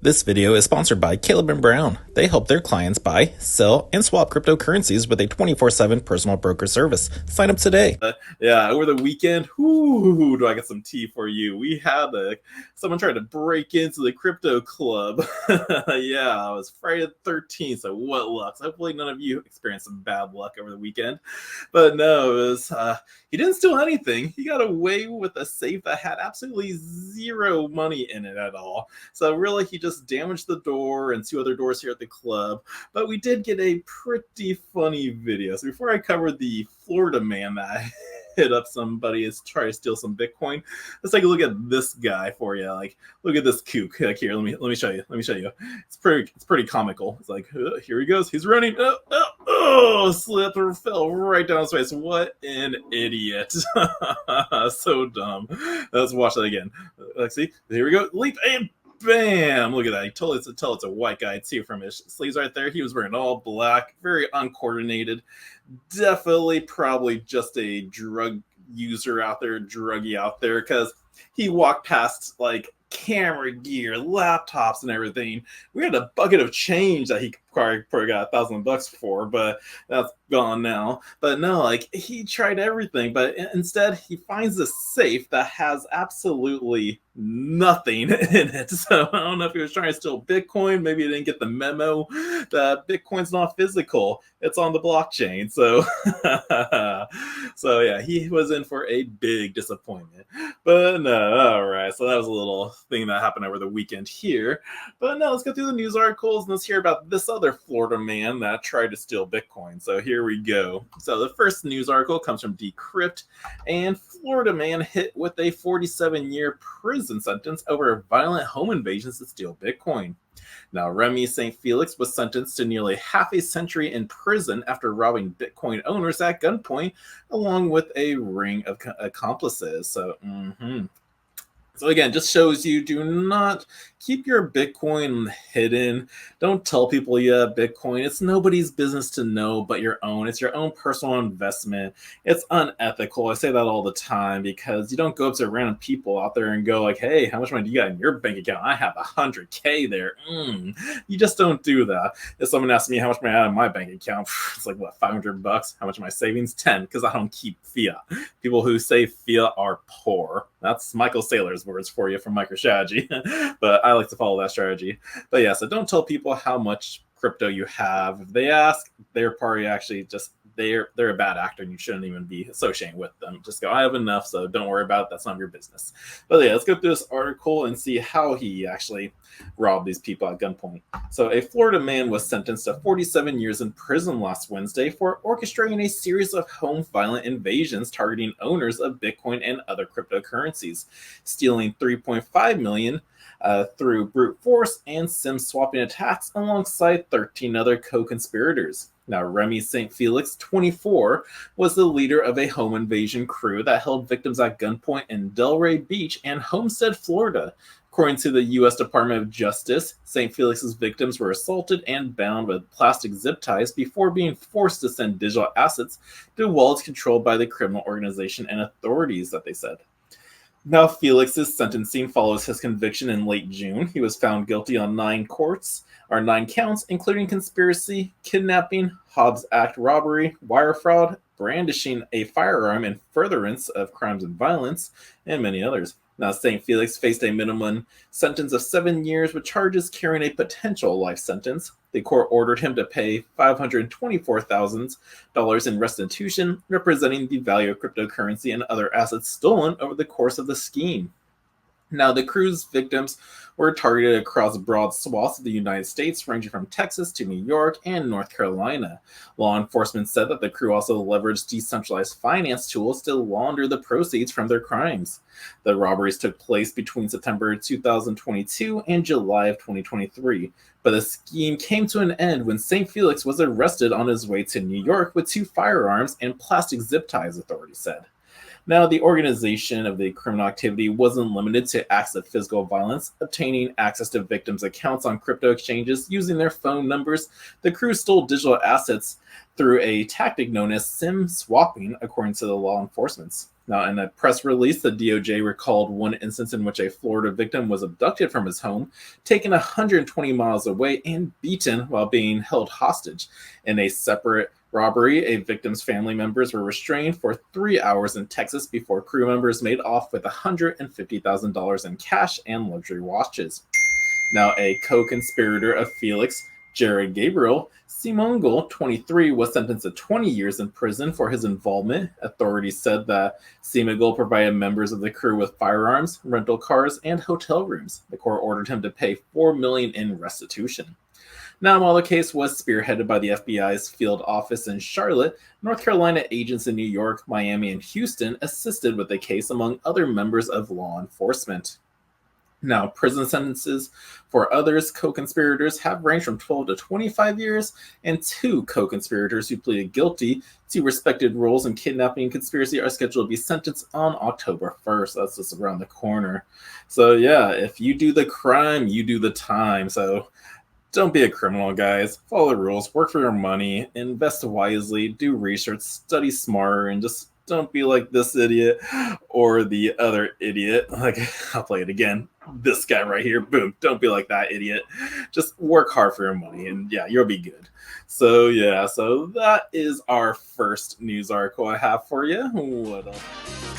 This video is sponsored by Caleb and Brown. They help their clients buy, sell, and swap cryptocurrencies with a 24/7 personal broker service. Sign up today. Yeah, over the weekend, whoo, do I get some tea for you? We had someone tried to break into the crypto club. Yeah, it was Friday the 13th, so what luck. So hopefully none of you experienced some bad luck over the weekend. But no, it was he didn't steal anything. He got away with a safe that had absolutely zero money in it at all. So really, he just damaged the door and two other doors here at the club. But we did get a pretty funny video. So before I cover the Florida man that hit up somebody is trying to steal some Bitcoin, let's take a look at this guy for you. Like, look at this kook. Like, here, let me show you. Let me show you. It's pretty comical. It's like, here he goes. He's running. Slipped or fell right down his face. What an idiot. So dumb. Let's watch that again. Let's see. Here we go. Leap and bam! Look at that. You tell it's a white guy too from his sleeves right there. He was wearing all black, very uncoordinated. Definitely, probably just a drug user out there, druggie out there, because he walked past like camera gear, laptops, and everything. We had a bucket of change that he probably got $1,000 for, but that's gone now. But no, like, he tried everything, but instead he finds a safe that has absolutely nothing in it. So I don't know if he was trying to steal Bitcoin. Maybe he didn't get the memo that Bitcoin's not physical, it's on the blockchain. So so yeah, he was in for a big disappointment. But no, all right, so that was a little thing that happened over the weekend here. But no, let's go through the news articles and let's hear about this other Florida man that tried to steal Bitcoin. So here we go. So the first news article comes from Decrypt, and Florida man hit with a 47-year prison sentence over violent home invasions to steal Bitcoin. Now, Remy St. Felix was sentenced to nearly half a century in prison after robbing Bitcoin owners at gunpoint, along with a ring of accomplices. So again, just shows you do not keep your Bitcoin hidden. Don't tell people you have Bitcoin. It's nobody's business to know but your own. It's your own personal investment. It's unethical. I say that all the time because you don't go up to random people out there and go like, hey, how much money do you got in your bank account? I have 100K there. You just don't do that. If someone asks me how much money I have in my bank account, it's like, what, $500? How much of my savings? 10, because I don't keep fiat. People who say fiat are poor. That's Michael Saylor's words for you from MicroStrategy. But I like to follow that strategy. But yeah, so don't tell people how much crypto you have. If they ask, they're probably actually just they're a bad actor and you shouldn't even be associating with them. Just go, I have enough, so don't worry about it. That's none of your business. But yeah, let's go through this article and see how he actually robbed these people at gunpoint. So a Florida man was sentenced to 47 years in prison last Wednesday for orchestrating a series of home violent invasions targeting owners of Bitcoin and other cryptocurrencies, stealing $3.5 million through brute force and SIM swapping attacks alongside 13 other co-conspirators. Now, Remy St. Felix, 24, was the leader of a home invasion crew that held victims at gunpoint in Delray Beach and Homestead, Florida. According to the U.S. Department of Justice, St. Felix's victims were assaulted and bound with plastic zip ties before being forced to send digital assets to wallets controlled by the criminal organization and authorities, that they said. Now, Felix's sentencing follows his conviction in late June. He was found guilty on 9 counts, including conspiracy, kidnapping, Hobbs Act robbery, wire fraud, brandishing a firearm in furtherance of crimes and violence, and many others. Now, St. Felix faced a minimum sentence of 7 years with charges carrying a potential life sentence. The court ordered him to pay $524,000 in restitution, representing the value of cryptocurrency and other assets stolen over the course of the scheme. Now, the crew's victims were targeted across broad swaths of the United States, ranging from Texas to New York and North Carolina. Law enforcement said that the crew also leveraged decentralized finance tools to launder the proceeds from their crimes. The robberies took place between September 2022 and July of 2023, but the scheme came to an end when St. Felix was arrested on his way to New York with 2 firearms and plastic zip ties, authorities said. Now, the organization of the criminal activity wasn't limited to acts of physical violence, obtaining access to victims' accounts on crypto exchanges using their phone numbers. The crew stole digital assets through a tactic known as SIM swapping, according to the law enforcement. Now, in a press release, the DOJ recalled one instance in which a Florida victim was abducted from his home, taken 120 miles away, and beaten while being held hostage. In a separate robbery, a victim's family members were restrained for 3 hours in Texas before crew members made off with $150,000 in cash and luxury watches. Now, a co-conspirator of Felix, Jared Gabriel Simongol, 23, was sentenced to 20 years in prison for his involvement. Authorities said that Simongol provided members of the crew with firearms, rental cars, and hotel rooms. The court ordered him to pay $4 million in restitution. Now, while the case was spearheaded by the FBI's field office in Charlotte, North Carolina, agents in New York, Miami, and Houston assisted with the case, among other members of law enforcement. Now, prison sentences for others co-conspirators have ranged from 12 to 25 years, and 2 co-conspirators who pleaded guilty to respected roles in kidnapping and conspiracy are scheduled to be sentenced on October 1st. That's just around the corner. So yeah, if you do the crime, you do the time. So don't be a criminal, guys. Follow the rules, work for your money, invest wisely, do research, study smarter, and just don't be like this idiot or the other idiot. Like, I'll play it again. This guy right here. Boom. Don't be like that idiot. Just work hard for your money, and yeah, you'll be good. So yeah, so that is our first news article I have for you. What else?